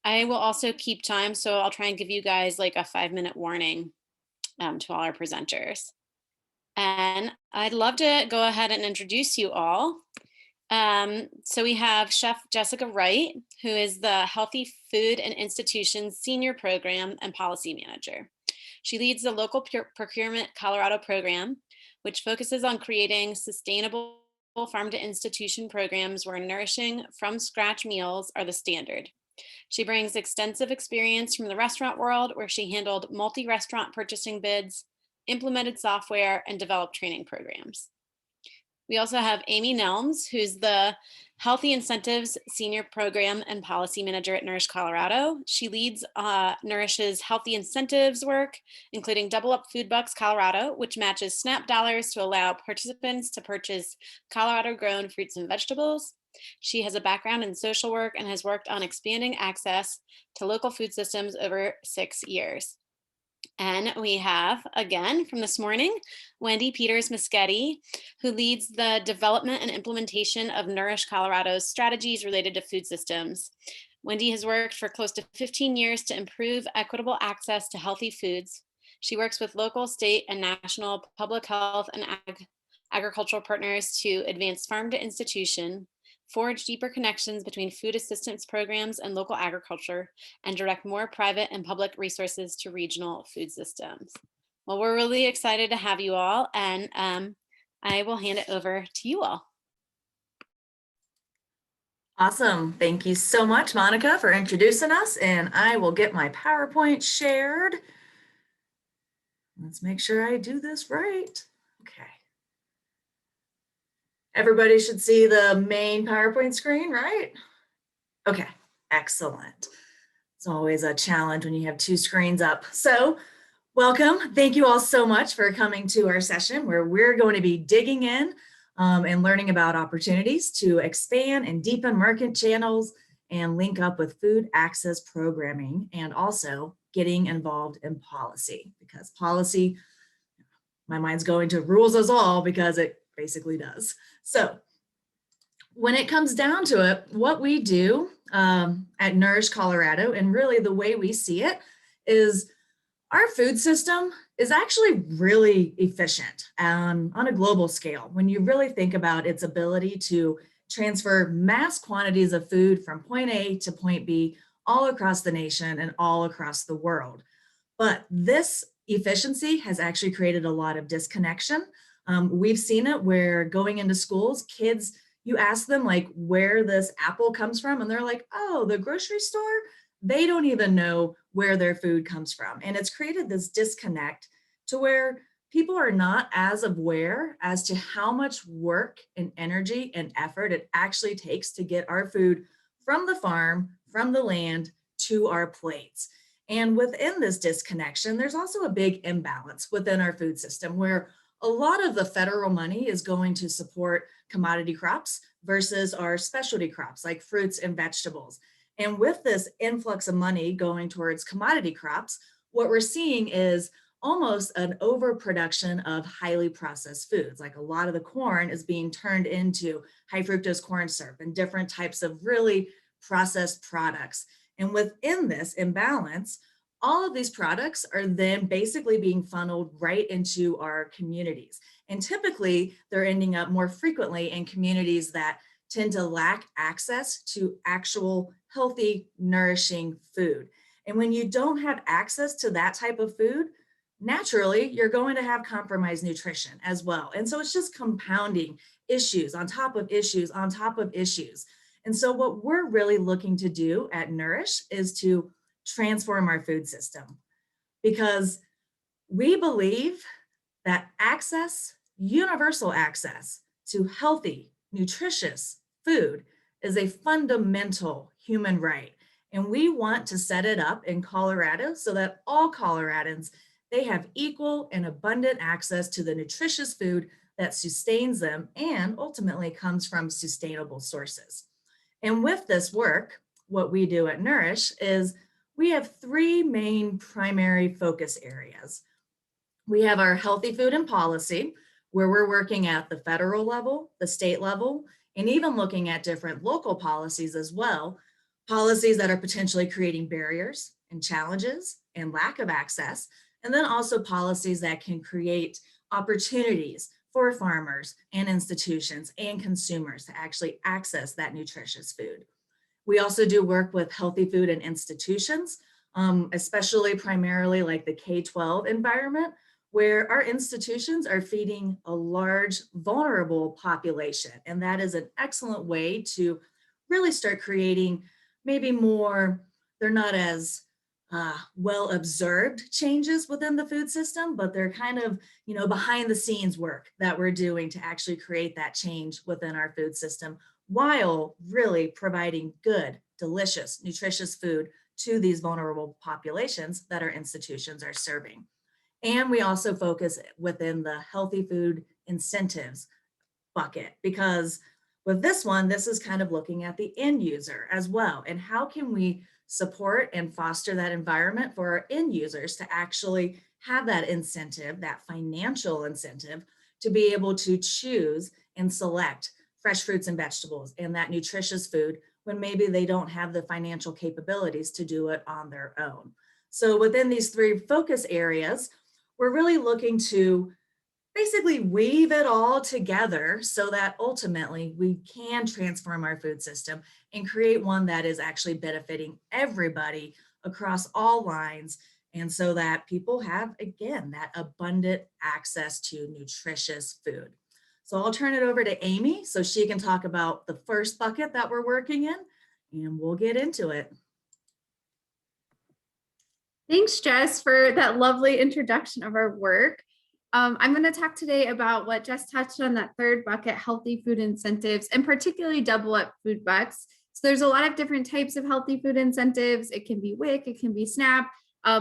I will also keep time, so I'll try and give you guys like a 5-minute warning to all our presenters. And I'd love to go ahead and introduce you all. So we have Chef Jessica Wright, who is the Healthy Food and Institutions Senior Program and Policy Manager. She leads the Local Procurement Colorado program, which focuses on creating sustainable farm to institution programs where nourishing from scratch meals are the standard. She brings extensive experience from the restaurant world, where she handled multi-restaurant purchasing bids, implemented software, and developed training programs. We also have Amy Nelms, who's the Healthy Incentives Senior Program and Policy Manager at Nourish, Colorado. She leads Nourish's Healthy Incentives work, including Double Up Food Bucks Colorado, which matches SNAP dollars to allow participants to purchase Colorado-grown fruits and vegetables. She has a background in social work and has worked on expanding access to local food systems over 6 years. And we have, again, from this morning, Wendy Peters-Muschetti, who leads the development and implementation of Nourish Colorado's strategies related to food systems. Wendy has worked for close to 15 years to improve equitable access to healthy foods. She works with local, state, and national public health and agricultural partners to advance farm to institution, forge deeper connections between food assistance programs and local agriculture, and direct more private and public resources to regional food systems. Well, we're really excited to have you all, and I will hand it over to you all. Awesome. Thank you so much, Monica, for introducing us, and I will get my PowerPoint shared. Let's make sure I do this right. Okay. Everybody should see the main PowerPoint screen, right? Okay, excellent. It's always a challenge when you have two screens up. So welcome. Thank you all so much for coming to our session where we're going to be digging in and learning about opportunities to expand and deepen market channels and link up with food access programming, and also getting involved in policy, because policy, my mind's going to rules us all, because it basically does. So when it comes down to it, what we do at Nourish Colorado, and really the way we see it, is our food system is actually really efficient on a global scale. When you really think about its ability to transfer mass quantities of food from point A to point B all across the nation and all across the world. But this efficiency has actually created a lot of disconnection. We've seen it where going into schools, kids, you ask them like where this apple comes from, and they're like, oh, the grocery store? They don't even know where their food comes from. And it's created this disconnect to where people are not as aware as to how much work and energy and effort it actually takes to get our food from the farm, from the land, to our plates. And within this disconnection, there's also a big imbalance within our food system where a lot of the federal money is going to support commodity crops versus our specialty crops like fruits and vegetables. And with this influx of money going towards commodity crops, what we're seeing is almost an overproduction of highly processed foods. Like a lot of the corn is being turned into high fructose corn syrup and different types of really processed products. And within this imbalance, all of these products are then basically being funneled right into our communities. And typically they're ending up more frequently in communities that tend to lack access to actual healthy, nourishing food. And when you don't have access to that type of food, naturally, you're going to have compromised nutrition as well. And so it's just compounding issues on top of issues on top of issues. And so what we're really looking to do at Nourish is to transform our food system, because we believe that access, universal access to healthy, nutritious food is a fundamental human right. And we want to set it up in Colorado so that all Coloradans, they have equal and abundant access to the nutritious food that sustains them and ultimately comes from sustainable sources. And with this work, what we do at Nourish is we have three main primary focus areas. We have our healthy food and policy, where we're working at the federal level, the state level, and even looking at different local policies as well. policies that are potentially creating barriers and challenges and lack of access, and then also policies that can create opportunities for farmers and institutions and consumers to actually access that nutritious food. We also do work with healthy food and institutions, especially primarily like the K-12 environment, where our institutions are feeding a large vulnerable population. And that is an excellent way to really start creating maybe more, they're not as well observed changes within the food system, but they're kind of, behind the scenes work that we're doing to actually create that change within our food system while really providing good, delicious, nutritious food to these vulnerable populations that our institutions are serving. And we also focus within the healthy food incentives bucket, because with this one, this is kind of looking at the end user as well. And how can we support and foster that environment for our end users to actually have that incentive, that financial incentive, to be able to choose and select fresh fruits and vegetables and that nutritious food when maybe they don't have the financial capabilities to do it on their own. So within these three focus areas, we're really looking to basically weave it all together so that ultimately we can transform our food system and create one that is actually benefiting everybody across all lines. And so that people have, again, that abundant access to nutritious food. So I'll turn it over to Amy so she can talk about the first bucket that we're working in, and we'll get into it. Thanks, Jess, for that lovely introduction of our work. I'm going to talk today about what Jess touched on, that third bucket, healthy food incentives, and particularly double up food bucks. So there's a lot of different types of healthy food incentives. It can be WIC, it can be SNAP.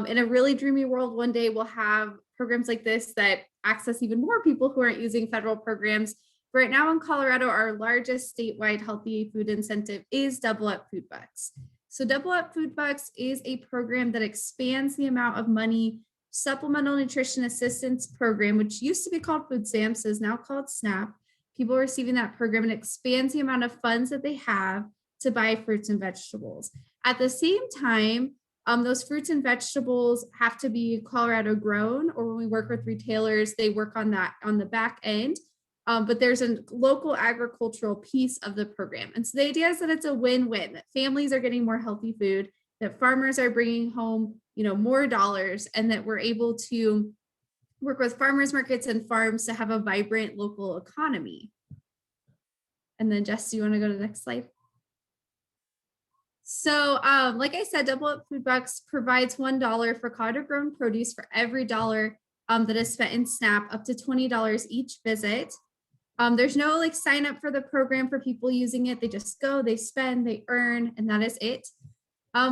In a really dreamy world, one day we'll have programs like this that access even more people who aren't using federal programs. Right now in Colorado, our largest statewide healthy food incentive is double up food bucks. So double up food bucks is a program that expands the amount of money Supplemental Nutrition Assistance Program, which used to be called food stamps, is now called SNAP. People receiving that program, and expands the amount of funds that they have to buy fruits and vegetables. At the same time, those fruits and vegetables have to be Colorado grown, or when we work with retailers, they work on that on the back end. But there's a local agricultural piece of the program. And so the idea is that it's a win-win, that families are getting more healthy food, that farmers are bringing home, more dollars, and that we're able to work with farmers markets and farms to have a vibrant local economy. And then Jess, do you want to go to the next slide? So like I said, double up food bucks provides $1 for Colorado grown produce for every dollar that is spent in SNAP, up to $20 each visit. There's no sign up for the program for people using it. They just go, they spend, they earn, and that is it.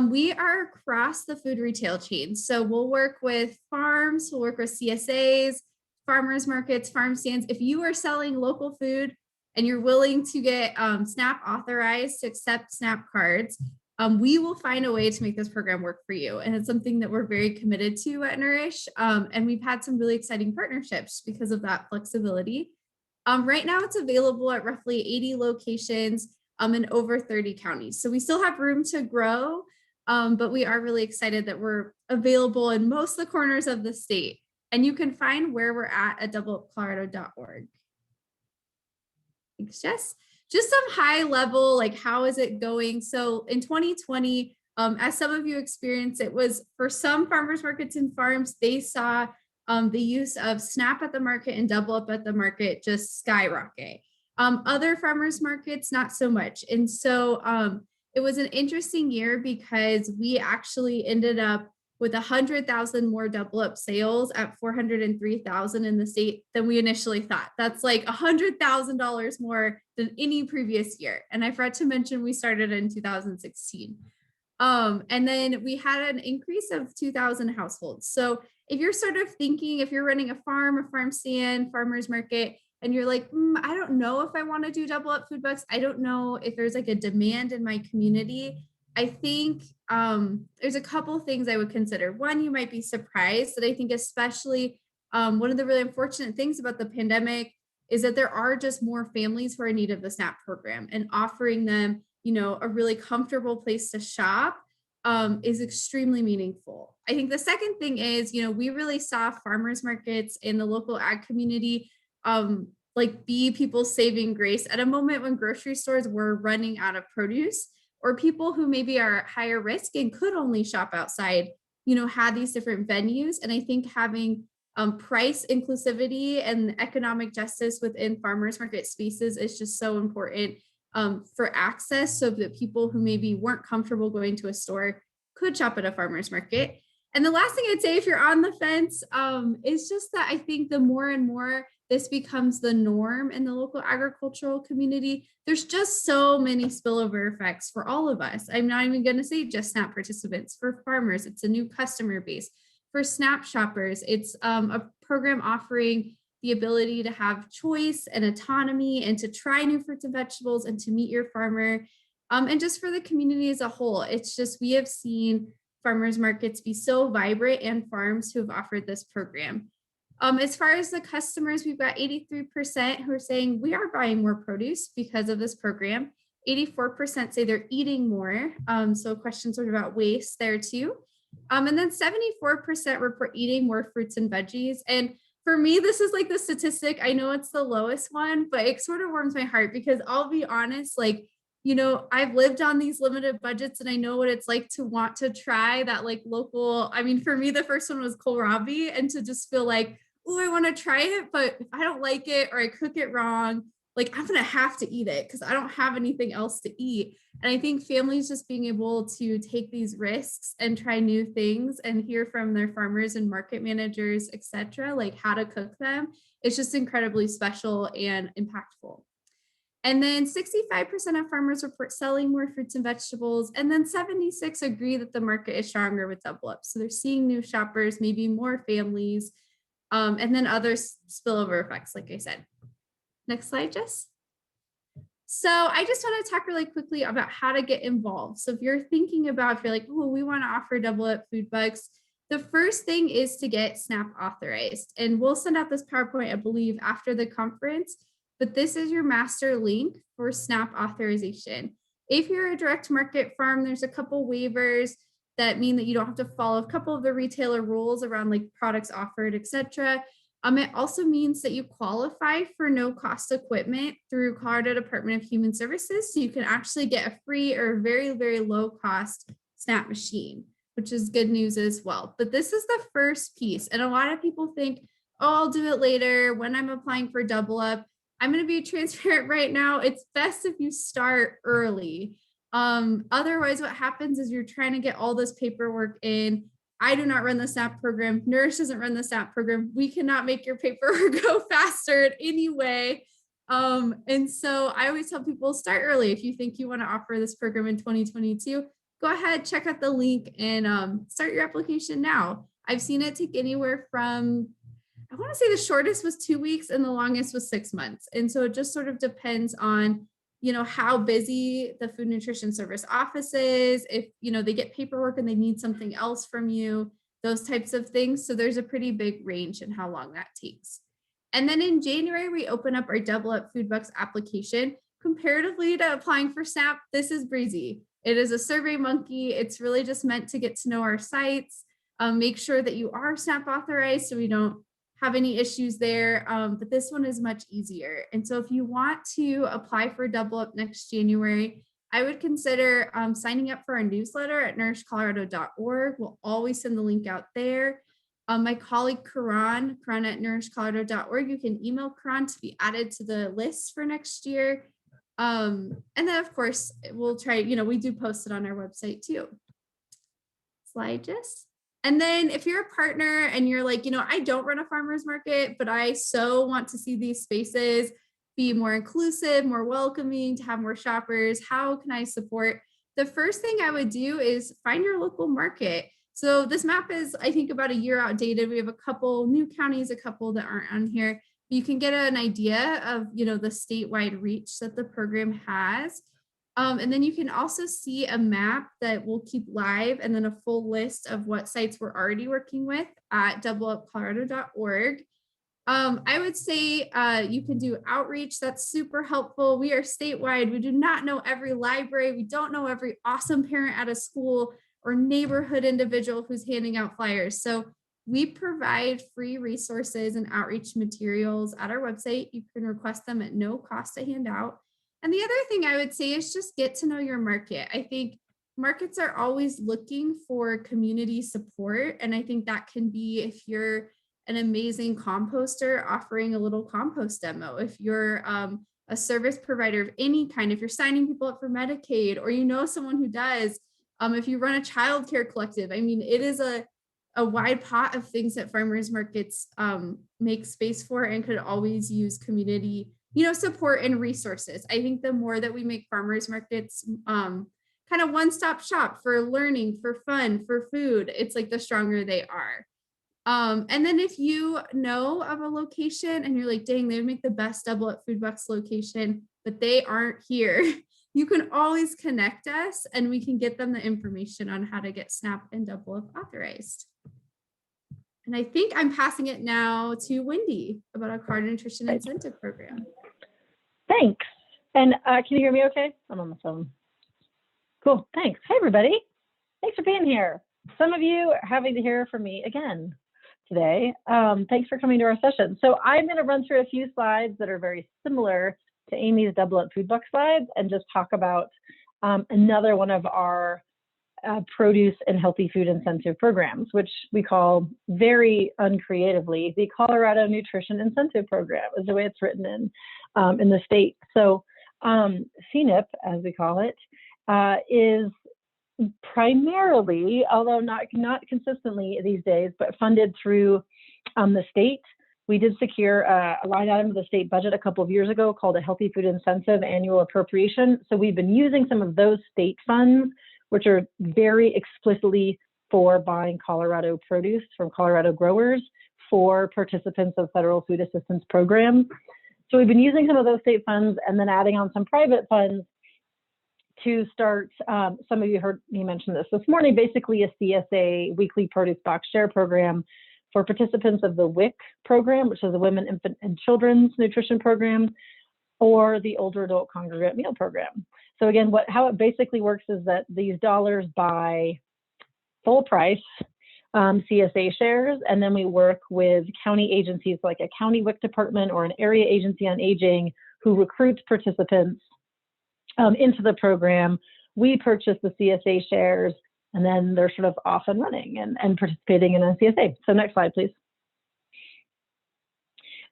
We are across the food retail chain. So we'll work with farms, we'll work with CSAs, farmers markets, farm stands. If you are selling local food and you're willing to get SNAP authorized to accept SNAP cards, we will find a way to make this program work for you. And it's something that we're very committed to at Nourish. And we've had some really exciting partnerships because of that flexibility. Right now it's available at roughly 80 locations in over 30 counties. So we still have room to grow, but we are really excited that we're available in most of the corners of the state. And you can find where we're at doubleupcolorado.org. Thanks, Jess. Just some high level, how is it going? So in 2020, as some of you experienced, it was for some farmers markets and farms, they saw the use of SNAP at the market and double up at the market just skyrocket. Other farmers markets, not so much. And so it was an interesting year because we actually ended up with 100,000 more double up sales at 403,000 in the state than we initially thought. That's like $100,000 more than any previous year. And I forgot to mention we started in 2016. And then we had an increase of 2,000 households. So if you're sort of thinking, if you're running a farm, a farm stand, farmer's market, and you're like, I don't know if I want to do double up food bucks. I don't know if there's a demand in my community. I think there's a couple things I would consider. One, you might be surprised that I think especially one of the really unfortunate things about the pandemic is that there are just more families who are in need of the SNAP program, and offering them, a really comfortable place to shop is extremely meaningful. I think the second thing is, we really saw farmers markets in the local ag community like be people's saving grace at a moment when grocery stores were running out of produce, or people who maybe are at higher risk and could only shop outside, had these different venues. And I think having price inclusivity and economic justice within farmers market spaces is just so important for access, so that people who maybe weren't comfortable going to a store could shop at a farmer's market. And the last thing I'd say, if you're on the fence, is just that I think the more and more this becomes the norm in the local agricultural community, there's just so many spillover effects for all of us. I'm not even going to say just SNAP participants. For farmers, it's a new customer base. For SNAP shoppers, it's a program offering the ability to have choice and autonomy and to try new fruits and vegetables and to meet your farmer. And just for the community as a whole, it's just, we have seen farmers markets be so vibrant and farms who have offered this program. As far as the customers, we've got 83% who are saying we are buying more produce because of this program. 84% say they're eating more. So questions sort of about waste there too. And then 74% report eating more fruits and veggies. And for me, this is like the statistic. I know it's the lowest one, but it sort of warms my heart because I'll be honest, like, I've lived on these limited budgets and I know what it's like to want to try that like local. I mean, for me, the first one was kohlrabi, and to just feel like, oh, I want to try it, but if I don't like it or I cook it wrong, like I'm going to have to eat it because I don't have anything else to eat. And I think families just being able to take these risks and try new things and hear from their farmers and market managers, et cetera, like how to cook them, it's just incredibly special and impactful. And then 65% of farmers report selling more fruits and vegetables. And then 76 agree that the market is stronger with Double Up. So they're seeing new shoppers, maybe more families, and then other spillover effects, like I said. Next slide, Jess. So I just want to talk really quickly about how to get involved. So if you're thinking about, if you're like, oh, we want to offer Double Up food bucks, the first thing is to get SNAP authorized. And we'll send out this PowerPoint, I believe, after the conference, but this is your master link for SNAP authorization. If you're a direct market farm, there's a couple waivers that mean that you don't have to follow a couple of the retailer rules around like products offered, et cetera. It also means that you qualify for no cost equipment through Colorado Department of Human Services. So you can actually get a free or very, very low cost SNAP machine, which is good news as well. But this is the first piece. And a lot of people think, oh, I'll do it later when I'm applying for Double Up. I'm going to be transparent right now. It's best if you start early. Otherwise, what happens is you're trying to get all this paperwork in. I do not run the SNAP program. Nourish doesn't run the SNAP program. We cannot make your paperwork go faster in any way. And so I always tell people, start early. If you think you want to offer this program in 2022, go ahead, check out the link and start your application now. I've seen it take anywhere from, I want to say the shortest was 2 weeks and the longest was 6 months. And so it just sort of depends on, how busy the food nutrition service office is, if, they get paperwork and they need something else from you, those types of things. So there's a pretty big range in how long that takes. And then in January, we open up our Double Up Food Bucks application. Comparatively to applying for SNAP, this is breezy. It is a survey monkey. It's really just meant to get to know our sites, make sure that you are SNAP authorized so we don't have any issues there, but this one is much easier. And so if you want to apply for Double Up next January, I would consider signing up for our newsletter at nourishcolorado.org. We'll always send the link out there. My colleague Karan at nourishcolorado.org, you can email Karan to be added to the list for next year. And then of course, we'll try, we do post it on our website too. Slide, Jess. And then if you're a partner and you're like, I don't run a farmer's market, but I so want to see these spaces be more inclusive, more welcoming, to have more shoppers, how can I support? The first thing I would do is find your local market. So this map is, I think, about a year outdated. We have a couple new counties, a couple that aren't on here. You can get an idea of, the statewide reach that the program has. And then you can also see a map that we'll keep live and then a full list of what sites we're already working with at doubleupcolorado.org. I would say you can do outreach. That's super helpful. We are statewide. We do not know every library. We don't know every awesome parent at a school or neighborhood individual who's handing out flyers. So we provide free resources and outreach materials at our website. You can request them at no cost to hand out. And the other thing I would say is just get to know your market. I think markets are always looking for community support. And I think that can be if you're an amazing composter offering a little compost demo, if you're a service provider of any kind, if you're signing people up for Medicaid, or you know someone who does, if you run a childcare collective. I mean, it is a wide pot of things that farmers markets make space for and could always use community, support and resources. I think the more that we make farmers markets kind of one-stop shop for learning, for fun, for food, it's like the stronger they are. And then if you know of a location and you're like, dang, they would make the best Double Up Food Bucks location, but they aren't here, you can always connect us and we can get them the information on how to get SNAP and Double Up authorized. And I think I'm passing it now to Wendy about our Carter Nutrition Incentive Program. Thanks. And can you hear me okay? I'm on the phone. Cool, thanks. Hey, everybody. Thanks for being here. Some of you are having to hear from me again today. Thanks for coming to our session. So I'm going to run through a few slides that are very similar to Amy's Double Up Food Buck slides and just talk about another one of our produce and healthy food incentive programs, which we call very uncreatively the Colorado Nutrition Incentive Program is the way it's written in the state. So CNIP, as we call it, is primarily, although not consistently these days, but funded through the state. We did secure a line item of the state budget a couple of years ago called a Healthy Food Incentive Annual Appropriation. So we've been using some of those state funds, which are very explicitly for buying Colorado produce from Colorado growers for participants of federal food assistance programs. So we've been using some of those state funds and then adding on some private funds to start, some of you heard me mention this morning, basically a CSA weekly produce box share program for participants of the WIC program, which is the Women, Infant, and Children's Nutrition Program, or the Older Adult Congregate Meal Program. So again, how it basically works is that these dollars buy full price CSA shares, and then we work with county agencies like a county WIC department or an area agency on aging who recruits participants into the program. We purchase the CSA shares, and then they're sort of off and running and participating in a CSA. So next slide, please.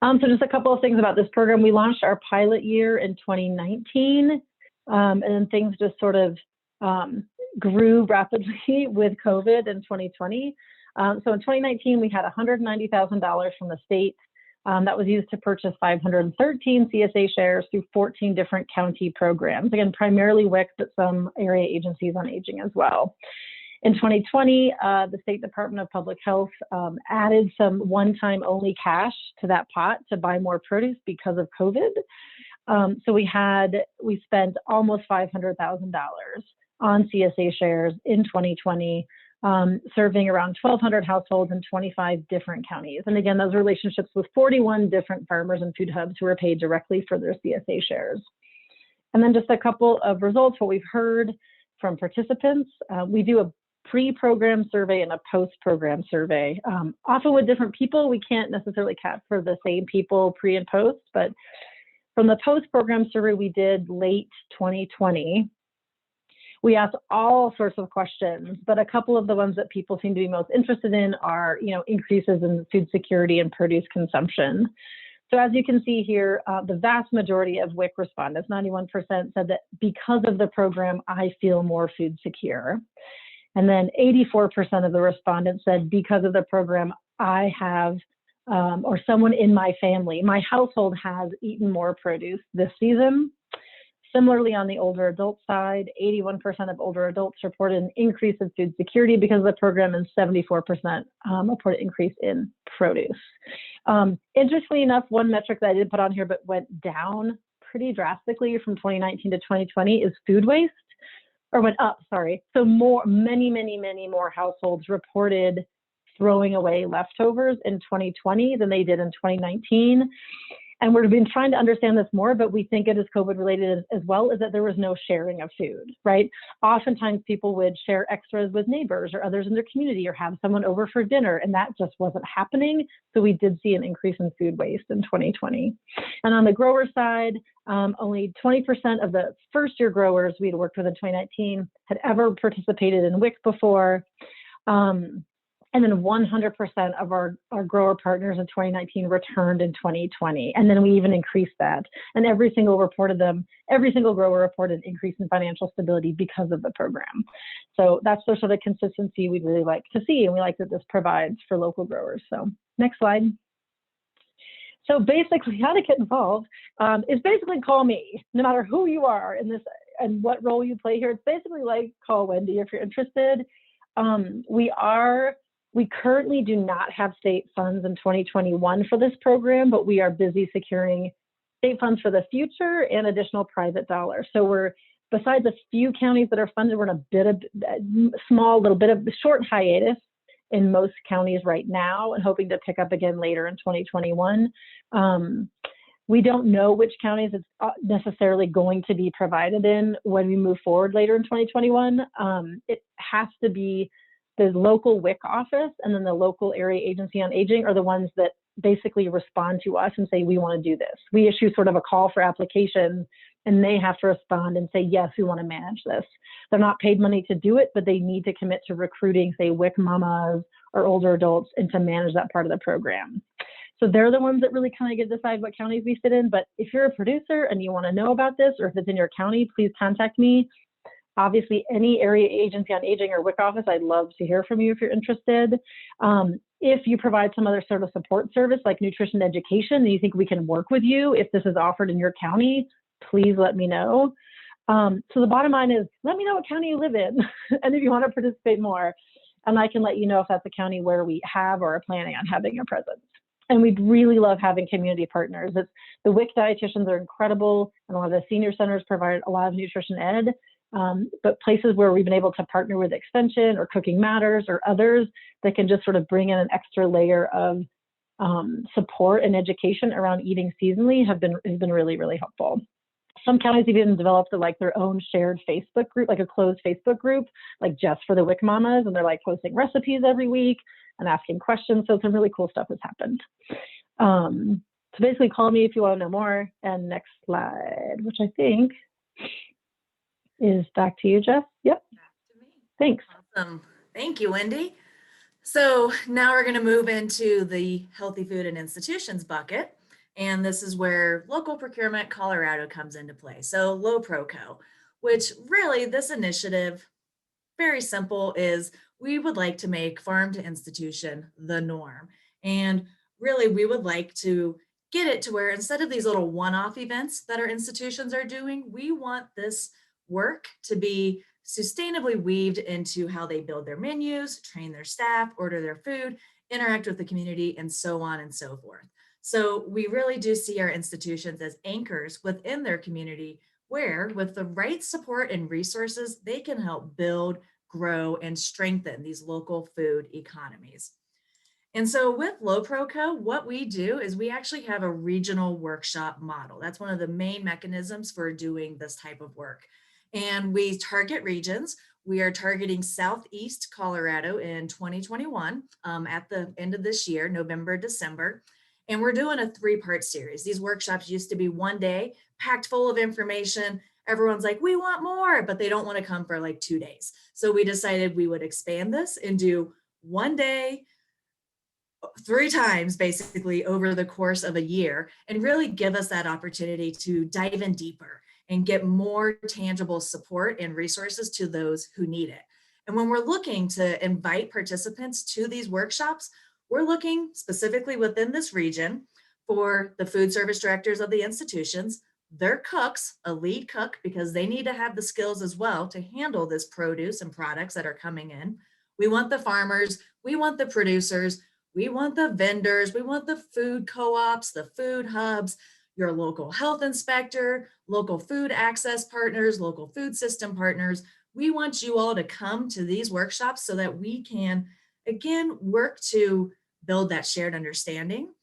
So just a couple of things about this program. We launched our pilot year in 2019, and then things just sort of grew rapidly with COVID in 2020. So in 2019, we had $190,000 from the state. That was used to purchase 513 CSA shares through 14 different county programs. Again, primarily WIC, but some area agencies on aging as well. In 2020, the State Department of Public Health added some one-time only cash to that pot to buy more produce because of COVID. So we spent almost $500,000 on CSA shares in 2020, serving around 1,200 households in 25 different counties. And again, those relationships with 41 different farmers and food hubs who are paid directly for their CSA shares. And then just a couple of results, what we've heard from participants. We do a pre-program survey and a post-program survey. Often with different people, we can't necessarily capture the same people pre and post, but from the post-program survey we did late 2020, we asked all sorts of questions, but a couple of the ones that people seem to be most interested in are, increases in food security and produce consumption. So as you can see here, the vast majority of WIC respondents, 91%, said that because of the program, I feel more food secure. And then 84% of the respondents said because of the program, I have, or someone in my family, my household has eaten more produce this season. Similarly, on the older adult side, 81% of older adults reported an increase in food security because of the program, and 74% reported increase in produce. Interestingly enough, one metric that I did put on here but went down pretty drastically from 2019 to 2020 is food waste, or went up, sorry. So many more households reported throwing away leftovers in 2020 than they did in 2019. And we've been trying to understand this more, but we think it is COVID related as well, is that there was no sharing of food, right? Oftentimes people would share extras with neighbors or others in their community or have someone over for dinner, and that just wasn't happening. So we did see an increase in food waste in 2020. And on the grower side, only 20% of the first year growers we'd worked with in 2019 had ever participated in WIC before. And then 100% of our grower partners in 2019 returned in 2020. And then we even increased that. And every single grower reported an increase in financial stability because of the program. So that's the sort of consistency we'd really like to see. And we like that this provides for local growers. So next slide. So basically how to get involved is basically call me, no matter who you are in this and what role you play here. It's basically like call Wendy if you're interested. We currently do not have state funds in 2021 for this program, but we are busy securing state funds for the future and additional private dollars. So we're, besides a few counties that are funded, we're in a bit of little bit of short hiatus in most counties right now and hoping to pick up again later in 2021. We don't know which counties it's necessarily going to be provided in when we move forward later in 2021. It has to be the local WIC office and then the local area agency on aging are the ones that basically respond to us and say, we want to do this. We issue sort of a call for applications and they have to respond and say, yes, we want to manage this. They're not paid money to do it, but they need to commit to recruiting, say, WIC mamas or older adults and to manage that part of the program. So they're the ones that really kind of get to decide what counties we fit in. But if you're a producer and you want to know about this, or if it's in your county, please contact me. Obviously, any area agency on aging or WIC office, I'd love to hear from you if you're interested. If you provide some other sort of support service like nutrition education, and you think we can work with you if this is offered in your county, please let me know. So the bottom line is, let me know what county you live in, and if you want to participate more, and I can let you know if that's a county where we have or are planning on having a presence. And we'd really love having community partners. The WIC dietitians are incredible, and a lot of the senior centers provide a lot of nutrition ed. But places where we've been able to partner with Extension or Cooking Matters or others that can just sort of bring in an extra layer of support and education around eating seasonally has been really, really helpful. Some counties even developed their own shared Facebook group, like a closed Facebook group, like just for the WIC mamas, and they're like posting recipes every week and asking questions. So some really cool stuff has happened. So basically call me if you want to know more. And next slide, which I think is back to you, Jess. Yep. Back to me. Thanks. Awesome. Thank you, Wendy. So now we're going to move into the Healthy Food and Institutions bucket. And this is where Local Procurement Colorado comes into play. So LoProCo, which really this initiative, very simple, is we would like to make farm to institution the norm. And really we would like to get it to where instead of these little one-off events that our institutions are doing, we want this work to be sustainably weaved into how they build their menus, train their staff, order their food, interact with the community, and so on and so forth. So we really do see our institutions as anchors within their community where, with the right support and resources, they can help build, grow, and strengthen these local food economies. And so with LoProCo, what we do is we actually have a regional workshop model. That's one of the main mechanisms for doing this type of work. And we target regions. We are targeting Southeast Colorado in 2021 at the end of this year, November, December. And we're doing a 3-part series. These workshops used to be one day, packed full of information. Everyone's like, we want more, but they don't want to come for like 2 days. So we decided we would expand this and do 1 day, 3 times basically over the course of a year, and really give us that opportunity to dive in deeper and get more tangible support and resources to those who need it. And when we're looking to invite participants to these workshops, we're looking specifically within this region for the food service directors of the institutions, their cooks, a lead cook, because they need to have the skills as well to handle this produce and products that are coming in. We want the farmers, we want the producers, we want the vendors, we want the food co-ops, the food hubs, your local health inspector, local food access partners, local food system partners. We want you all to come to these workshops so that we can again, work to build that shared understanding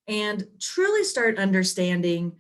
and truly start understanding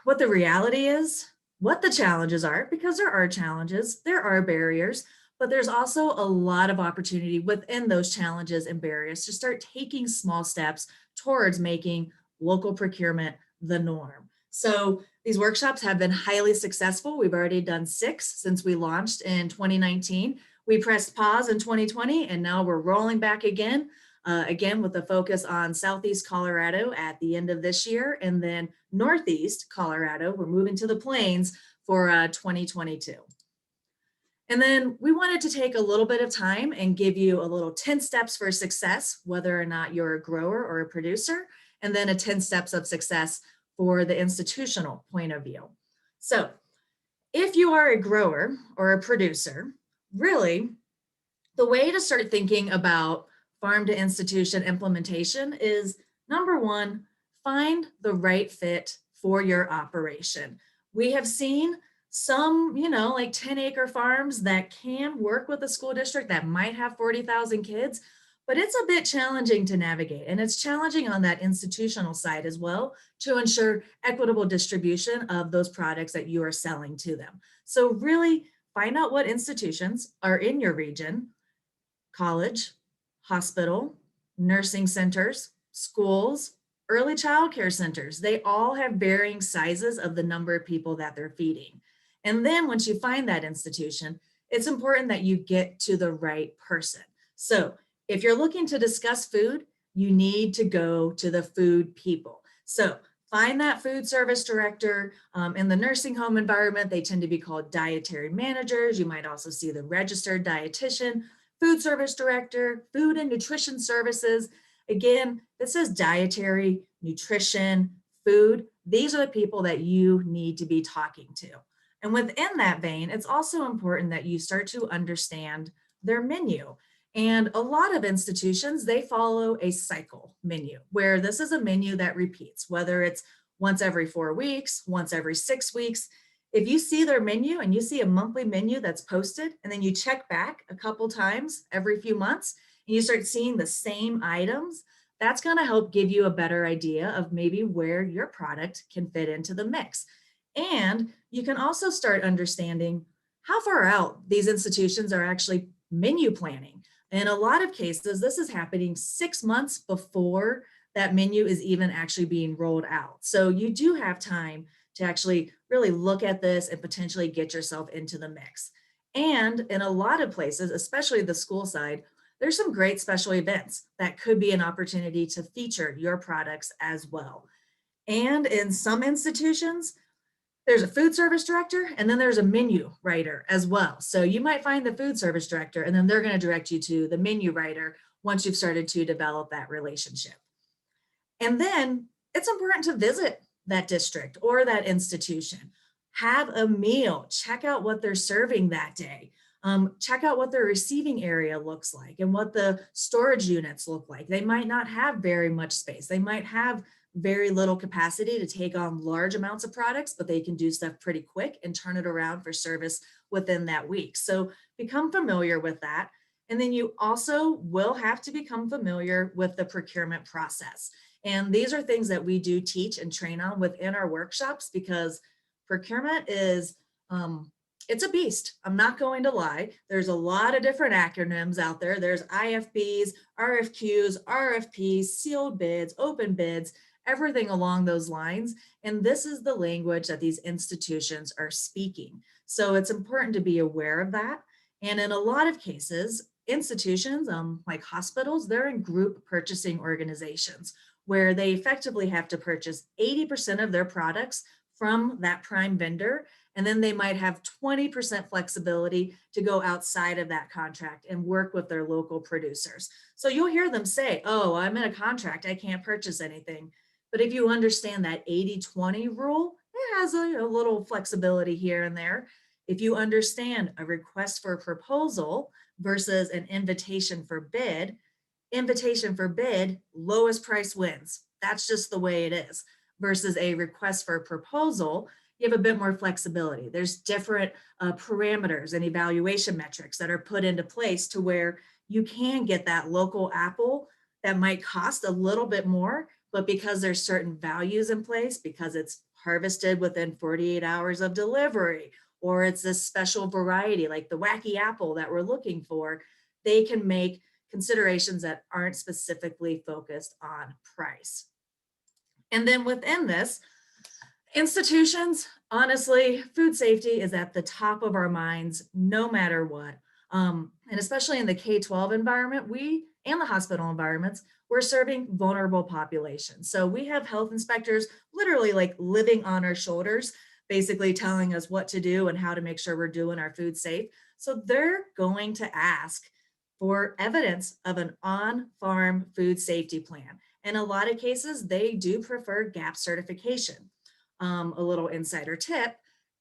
what the reality is, what the challenges are, because there are challenges, there are barriers, but there's also a lot of opportunity within those challenges and barriers to start taking small steps towards making local procurement the norm. So these workshops have been highly successful. We've already done 6 since we launched in 2019. We pressed pause in 2020, and now we're rolling back again, again with a focus on Southeast Colorado at the end of this year, and then Northeast Colorado. We're moving to the plains for 2022. And then we wanted to take a little bit of time and give you a little 10 steps for success, whether or not you're a grower or a producer, and then a 10 steps of success for the institutional point of view. So if you are a grower or a producer, really the way to start thinking about farm to institution implementation is, number one, find the right fit for your operation. We have seen some, like 10-acre farms that can work with a school district that might have 40,000 kids, but it's a bit challenging to navigate. And it's challenging on that institutional side as well to ensure equitable distribution of those products that you are selling to them. So really find out what institutions are in your region: college, hospital, nursing centers, schools, early childcare centers. They all have varying sizes of the number of people that they're feeding. And then once you find that institution, it's important that you get to the right person. So if you're looking to discuss food, you need to go to the food people. So find that food service director. In the nursing home environment, they tend to be called dietary managers. You might also see the registered dietitian, food service director, food and nutrition services. Again, this is dietary, nutrition, food. These are the people that you need to be talking to. And within that vein, it's also important that you start to understand their menu. And a lot of institutions, they follow a cycle menu, where this is a menu that repeats, whether it's once every 4 weeks, once every 6 weeks. If you see their menu and you see a monthly menu that's posted, and then you check back a couple times every few months, and you start seeing the same items, that's going to help give you a better idea of maybe where your product can fit into the mix. And you can also start understanding how far out these institutions are actually menu planning. In a lot of cases, this is happening 6 months before that menu is even actually being rolled out. So you do have time to actually really look at this and potentially get yourself into the mix. And in a lot of places, especially the school side, there's some great special events that could be an opportunity to feature your products as well. And in some institutions, there's a food service director, and then there's a menu writer as well. So you might find the food service director, and then they're going to direct you to the menu writer once you've started to develop that relationship. And then it's important to visit that district or that institution. Have a meal, check out what they're serving that day. Check out what their receiving area looks like and what the storage units look like. They might not have very much space. They might have very little capacity to take on large amounts of products, but they can do stuff pretty quick and turn it around for service within that week. So become familiar with that. And then you also will have to become familiar with the procurement process. And these are things that we do teach and train on within our workshops, because procurement is, it's a beast. I'm not going to lie. There's a lot of different acronyms out there. There's IFBs, RFQs, RFPs, sealed bids, open bids, everything along those lines. And this is the language that these institutions are speaking. So it's important to be aware of that. And in a lot of cases, institutions like hospitals, they're in group purchasing organizations where they effectively have to purchase 80% of their products from that prime vendor. And then they might have 20% flexibility to go outside of that contract and work with their local producers. So you'll hear them say, oh, I'm in a contract, I can't purchase anything. But if you understand that 80-20 rule, it has a little flexibility here and there. If you understand a request for a proposal versus an invitation for bid, lowest price wins. That's just the way it is. Versus a request for a proposal, you have a bit more flexibility. There's different parameters and evaluation metrics that are put into place to where you can get that local apple that might cost a little bit more, but because there's certain values in place, because it's harvested within 48 hours of delivery, or it's a special variety like the wacky apple that we're looking for, they can make considerations that aren't specifically focused on price. And then within this, institutions, honestly, food safety is at the top of our minds no matter what. And especially in the K-12 environment, and the hospital environments, we're serving vulnerable populations. So we have health inspectors literally like living on our shoulders, basically telling us what to do and how to make sure we're doing our food safe. So they're going to ask for evidence of an on-farm food safety plan. In a lot of cases, they do prefer GAP certification. A little insider tip,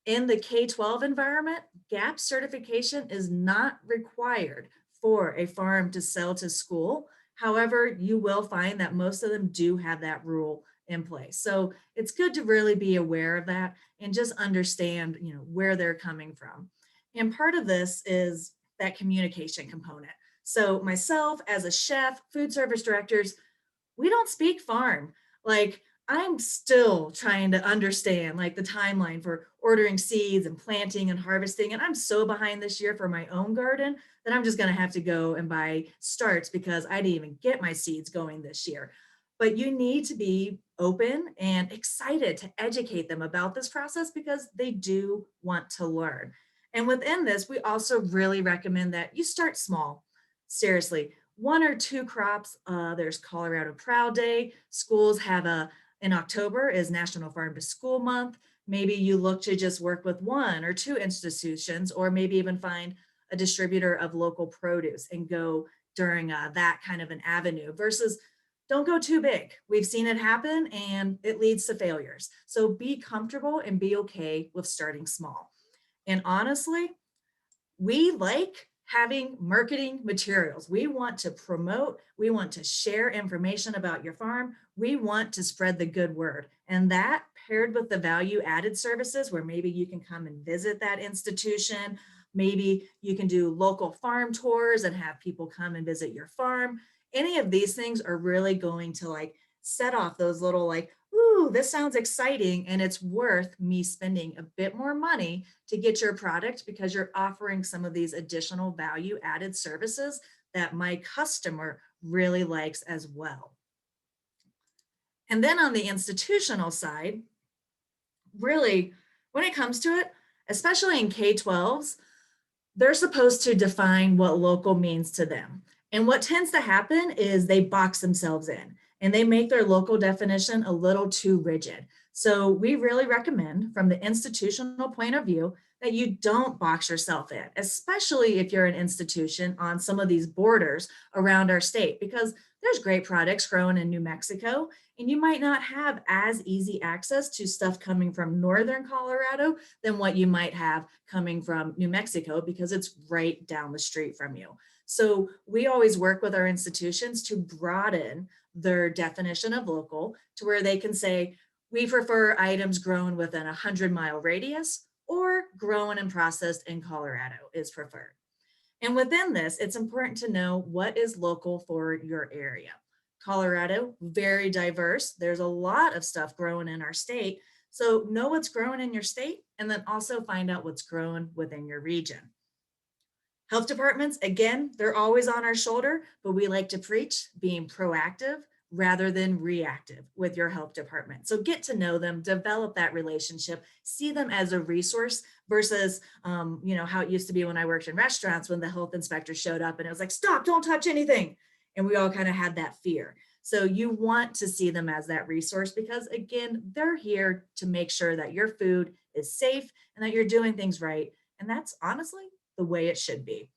in the K-12 environment, GAP certification is not required for a farm to sell to school. However, you will find that most of them do have that rule in place. So it's good to really be aware of that and just understand, where they're coming from. And part of this is that communication component. So myself as a chef, food service directors, we don't speak farm. Like, I'm still trying to understand like the timeline for ordering seeds and planting and harvesting. And I'm so behind this year for my own garden that I'm just going to have to go and buy starts because I didn't even get my seeds going this year. But you need to be open and excited to educate them about this process because they do want to learn. And within this, we also really recommend that you start small. Seriously, 1 or 2 crops. There's Colorado Proud Day. Schools have in October is National Farm to School Month. Maybe you look to just work with 1 or 2 institutions, or maybe even find a distributor of local produce and go during that kind of an avenue versus don't go too big. We've seen it happen and it leads to failures. So be comfortable and be okay with starting small. And honestly, we like having marketing materials. We want to promote, we want to share information about your farm. We want to spread the good word. And that paired with the value added services where maybe you can come and visit that institution. Maybe you can do local farm tours and have people come and visit your farm. Any of these things are really going to like set off those little like, ooh, this sounds exciting and it's worth me spending a bit more money to get your product because you're offering some of these additional value added services that my customer really likes as well. And then on the institutional side, really, when it comes to it, especially in K-12s, they're supposed to define what local means to them. And what tends to happen is they box themselves in and they make their local definition a little too rigid. So we really recommend from the institutional point of view that you don't box yourself in, especially if you're an institution on some of these borders around our state, because there's great products grown in New Mexico, and you might not have as easy access to stuff coming from northern Colorado than what you might have coming from New Mexico because it's right down the street from you. So we always work with our institutions to broaden their definition of local to where they can say, we prefer items grown within a 100-mile radius or grown and processed in Colorado is preferred. And within this, it's important to know what is local for your area. Colorado, very diverse. There's a lot of stuff growing in our state. So know what's grown in your state and then also find out what's grown within your region. Health departments, again, they're always on our shoulder, but we like to preach being proactive rather than reactive with your health department. So get to know them, develop that relationship, see them as a resource versus, how it used to be when I worked in restaurants when the health inspector showed up and it was like, stop, don't touch anything. And we all kind of had that fear. So you want to see them as that resource because again, they're here to make sure that your food is safe and that you're doing things right. And that's honestly the way it should be.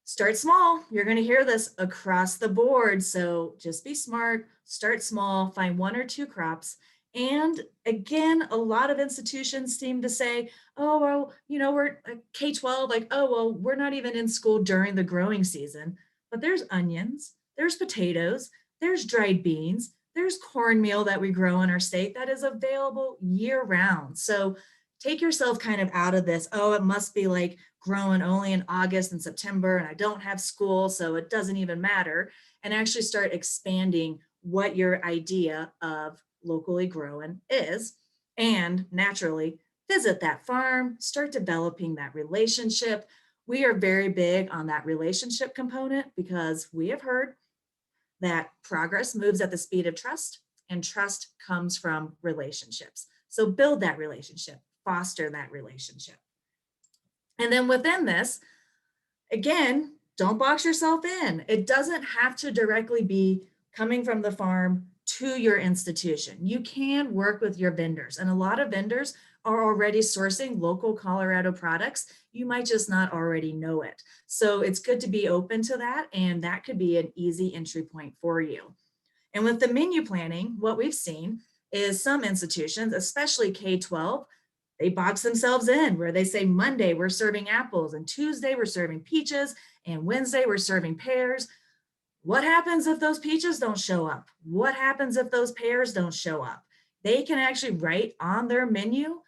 Start small. You're going to hear this across the board. So just be smart, start small, find 1 or 2 crops. And again, a lot of institutions seem to say, oh, well, we're K-12, like, oh, well, we're not even in school during the growing season. But there's onions, there's potatoes, there's dried beans, there's cornmeal that we grow in our state that is available year round. So take yourself kind of out of this, oh, it must be like growing only in August and September, and I don't have school, so it doesn't even matter, and actually start expanding what your idea of locally grown is, and naturally visit that farm, start developing that relationship. We are very big on that relationship component because we have heard that progress moves at the speed of trust, and trust comes from relationships. So build that relationship, foster that relationship. And then within this, again, don't box yourself in. It doesn't have to directly be coming from the farm to your institution. You can work with your vendors, and a lot of vendors are already sourcing local Colorado products. You might just not already know it. So it's good to be open to that, and that could be an easy entry point for you. And with the menu planning, what we've seen is some institutions, especially K-12, they box themselves in where they say Monday we're serving apples, and Tuesday we're serving peaches, and Wednesday we're serving pears. What happens if those peaches don't show up? What happens if those pears don't show up? They can actually write on their menu,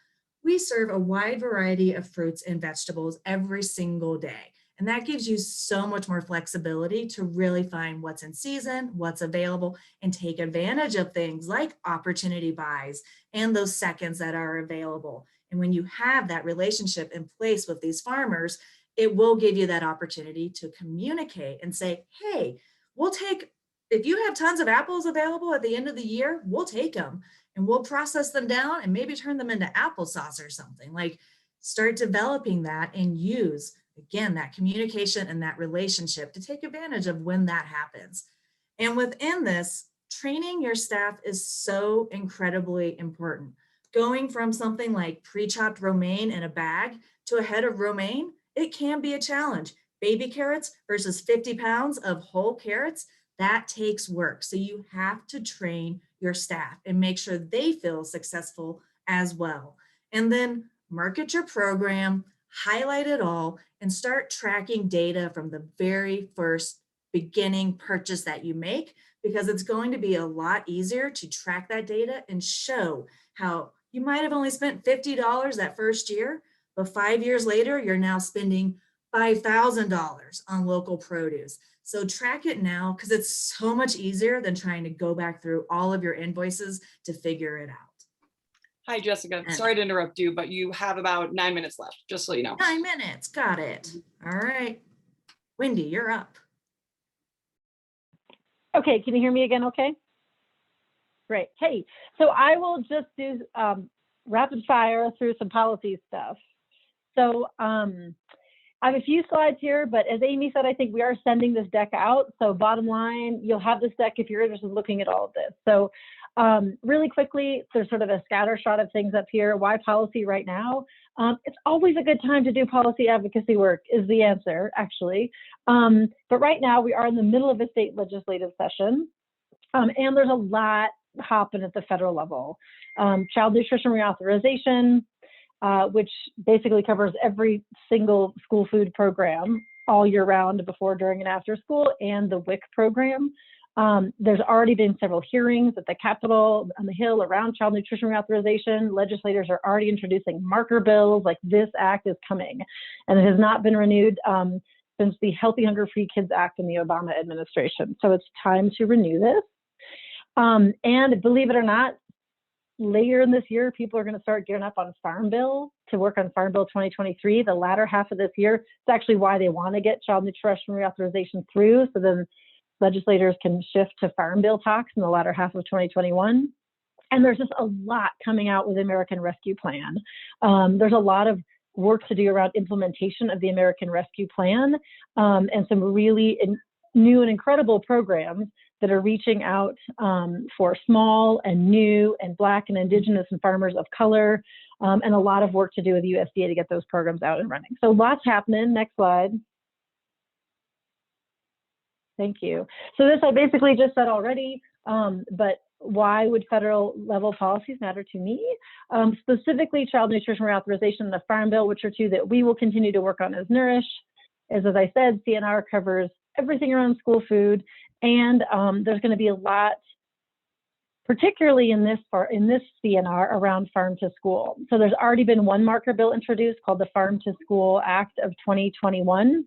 we serve a wide variety of fruits and vegetables every single day. And that gives you so much more flexibility to really find what's in season, what's available, and take advantage of things like opportunity buys and those seconds that are available. And when you have that relationship in place with these farmers, it will give you that opportunity to communicate and say, hey, we'll take, if you have tons of apples available at the end of the year, we'll take them and we'll process them down and maybe turn them into applesauce or something. Like, start developing that and use, again, that communication and that relationship to take advantage of when that happens. And within this, training your staff is so incredibly important. Going from something like pre-chopped romaine in a bag to a head of romaine, it can be a challenge. Baby carrots versus 50 pounds of whole carrots, that takes work. So you have to train your staff and make sure they feel successful as well. And then market your program, highlight it all, and start tracking data from the very first beginning purchase that you make, because it's going to be a lot easier to track that data and show how you might have only spent $50 that first year, but 5 years later, you're now spending $5,000 on local produce. So track it now, because it's so much easier than trying to go back through all of your invoices to figure it out. Hi, Jessica. Sorry to interrupt you, but you have about 9 minutes left, just so you know. 9 minutes, got it. All right. Wendy, you're up. Okay, can you hear me again okay? Great. Hey, so I will just do rapid fire through some policy stuff. So I have a few slides here, but as Amy said, I think we are sending this deck out. So bottom line, you'll have this deck if you're interested in looking at all of this. So really quickly, there's sort of a scatter shot of things up here. Why policy right now? It's always a good time to do policy advocacy work is the answer, actually. But right now we are in the middle of a state legislative session, and there's a lot happen at the federal level. Child nutrition reauthorization, which basically covers every single school food program all year round, before, during, and after school, and the WIC program. There's already been several hearings at the Capitol on the Hill around child nutrition reauthorization. Legislators are already introducing marker bills, like this act is coming, and it has not been renewed since the Healthy Hunger Free Kids Act in the Obama administration. So it's time to renew this. And believe it or not, later in this year, people are going to start gearing up on Farm Bill to work on Farm Bill 2023, the latter half of this year. It's actually why they want to get child nutrition reauthorization through, so then legislators can shift to Farm Bill talks in the latter half of 2021. And there's just a lot coming out with the American Rescue Plan. There's a lot of work to do around implementation of the American Rescue Plan, and some really new and incredible programs that are reaching out for small and new and Black and Indigenous and farmers of color, and a lot of work to do with USDA to get those programs out and running. So lots happening. Next slide. Thank you. So this I basically just said already, but why would federal level policies matter to me? Specifically, child nutrition reauthorization and the Farm Bill, which are two that we will continue to work on as Nourish. As I said, CNR covers everything around school food, and there's going to be a lot particularly in this CNR around farm to school. So there's already been one marker bill introduced called the Farm to School Act of 2021.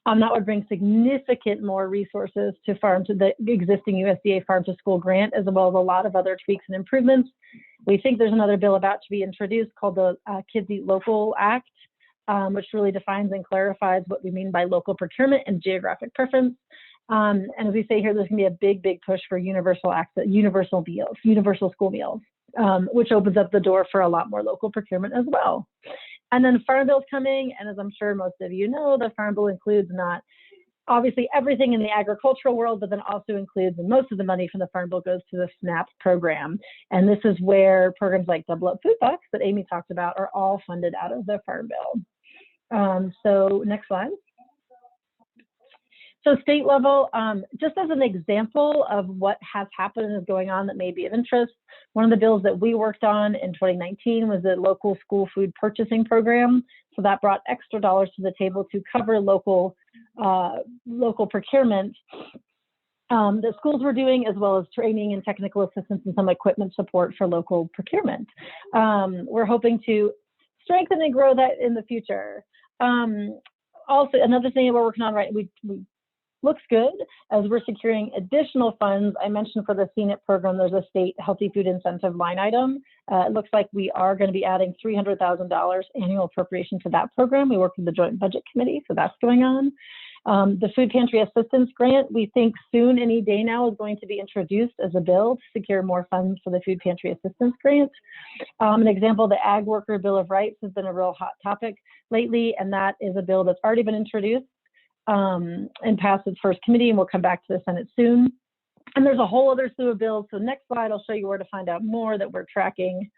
That would bring significant more resources to the existing USDA Farm to School grant, as well as a lot of other tweaks and improvements. We think there's another bill about to be introduced called the Kids Eat Local Act, which really defines and clarifies what we mean by local procurement and geographic preference. And as we say here, there's gonna be a big, big push for universal access, universal school meals, which opens up the door for a lot more local procurement as well. And then Farm Bill's coming, and as I'm sure most of you know, the Farm Bill includes not obviously everything in the agricultural world, but then also includes, and most of the money from the Farm Bill goes to the SNAP program. And this is where programs like Double Up Food Bucks that Amy talked about are all funded out of the Farm Bill. So next slide. So state level, just as an example of what has happened and is going on that may be of interest, one of the bills that we worked on in 2019 was the local school food purchasing program. So that brought extra dollars to the table to cover local procurement that schools were doing, as well as training and technical assistance and some equipment support for local procurement. We're hoping to strengthen and grow that in the future. Also, another thing that we're working on, right, we looks good as we're securing additional funds. I mentioned for the CNIP program, there's a state healthy food incentive line item. It looks like we are going to be adding $300,000 annual appropriation to that program. We work with the Joint Budget Committee, so that's going on. The Food Pantry Assistance Grant, we think soon, any day now, is going to be introduced as a bill to secure more funds for the Food Pantry Assistance Grant. An example, the Ag Worker Bill of Rights has been a real hot topic lately, and that is a bill that's already been introduced and passed its first committee, and we'll come back to the Senate soon. And there's a whole other slew of bills. So next slide, I'll show you where to find out more that we're tracking.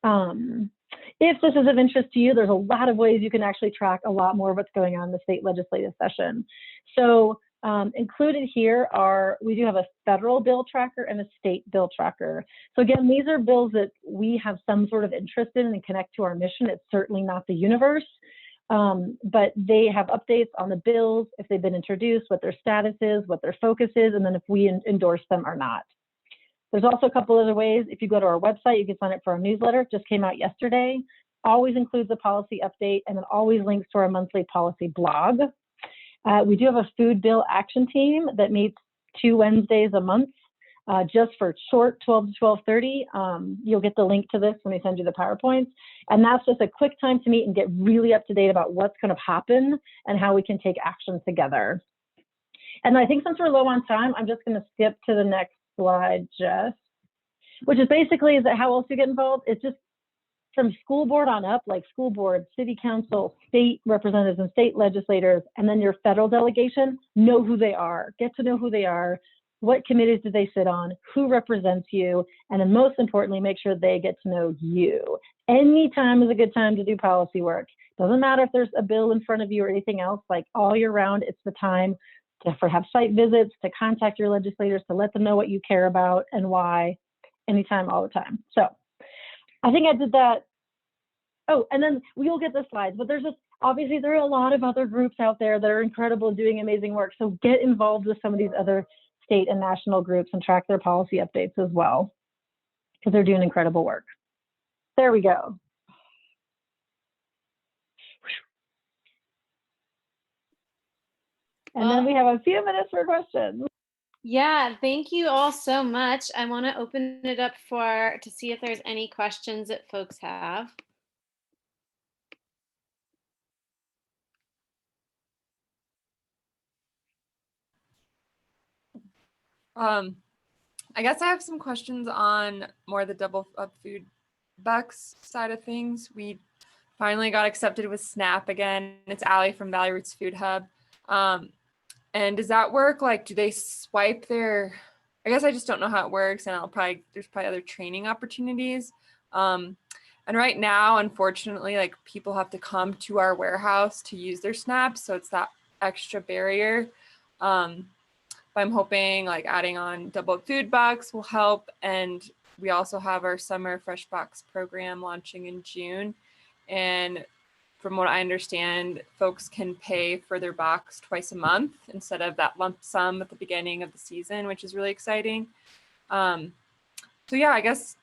If this is of interest to you, there's a lot of ways you can actually track a lot more of what's going on in the state legislative session. So included here we do have a federal bill tracker and a state bill tracker. So again, these are bills that we have some sort of interest in and connect to our mission. It's certainly not the universe. But they have updates on the bills, if they've been introduced, what their status is, what their focus is, and then if we endorse them or not. There's also a couple other ways. If you go to our website, you can sign up for our newsletter. It just came out yesterday. Always includes a policy update, and it always links to our monthly policy blog. We do have a food bill action team that meets 2 Wednesdays a month. Just for short 12 to 12:30. You'll get the link to this when we send you the PowerPoints. And that's just a quick time to meet and get really up to date about what's going to happen and how we can take action together. And I think since we're low on time, I'm just going to skip to the next slide, Jess, which is basically is that how else you get involved? It's just from school board on up, like school board, city council, state representatives and state legislators, and then your federal delegation, know who they are, get to know who they are. What committees do they sit on? Who represents you? And then most importantly, make sure they get to know you. Any time is a good time to do policy work. Doesn't matter if there's a bill in front of you or anything else, like all year round, it's the time to have site visits, to contact your legislators, to let them know what you care about and why, anytime, all the time. So I think I did that. Oh, and then we'll get the slides, but obviously there are a lot of other groups out there that are incredible, doing amazing work. So get involved with some of these other state and national groups and track their policy updates as well, because they're doing incredible work. There we go. And then we have a few minutes for questions. Yeah, thank you all so much. I want to open it up to see if there's any questions that folks have. I guess I have some questions on more the Double Up Food Bucks side of things. We finally got accepted with SNAP again. It's Allie from Valley Roots Food Hub. And does that work? Like, do they swipe I guess I just don't know how it works, and there's probably other training opportunities. And right now, unfortunately, like people have to come to our warehouse to use their SNAP. So it's that extra barrier. But I'm hoping like adding on Double Up Food Box will help. And we also have our summer Fresh Box program launching in June. And from what I understand, folks can pay for their box twice a month instead of that lump sum at the beginning of the season, which is really exciting. So yeah, I guess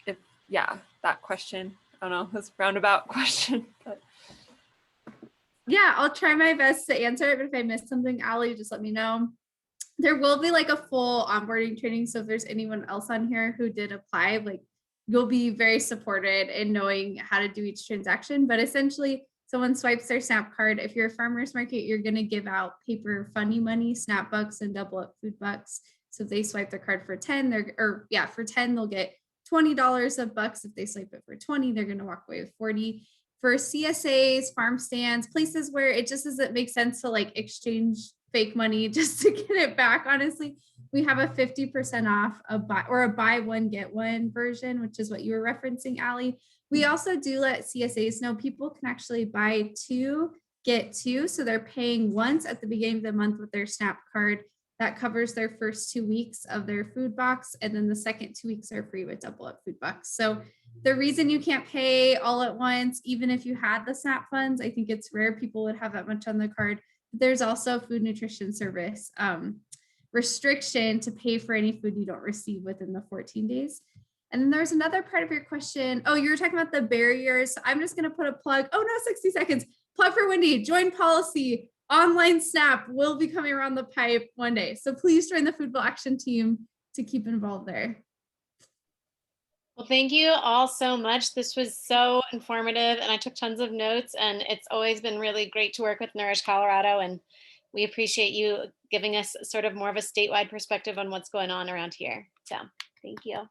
if that question, I don't know, that's a roundabout question, but Yeah, I'll try my best to answer it, but if I miss something, Allie, just let me know. There will be like a full onboarding training. So if there's anyone else on here who did apply, like you'll be very supported in knowing how to do each transaction. But essentially, someone swipes their SNAP card. If you're a farmer's market, you're going to give out paper funny money, SNAP bucks, and double up food bucks. So if they swipe their card for 10, for 10, they'll get $20 of bucks. If they swipe it for 20, they're going to walk away with 40. For CSAs, farm stands, places where it just doesn't make sense to like exchange fake money just to get it back. Honestly, we have a 50% off a buy one, get one version, which is what you were referencing, Allie. We also do let CSAs know people can actually buy two, get two. So they're paying once at the beginning of the month with their SNAP card. That covers their first 2 weeks of their food box. And then the second 2 weeks are free with double up food bucks. So the reason you can't pay all at once, even if you had the SNAP funds, I think it's rare people would have that much on the card. There's also food nutrition service restriction to pay for any food you don't receive within the 14 days. And then there's another part of your question. Oh, you were talking about the barriers. So I'm just going to put a plug. Oh no, 60 seconds. Plug for Wendy. Join policy. Online SNAP will be coming around the pipe one day. So please join the Food Bill Action team to keep involved there. Well, thank you all so much. This was so informative and I took tons of notes, and it's always been really great to work with Nourish Colorado, and we appreciate you giving us sort of more of a statewide perspective on what's going on around here. So thank you.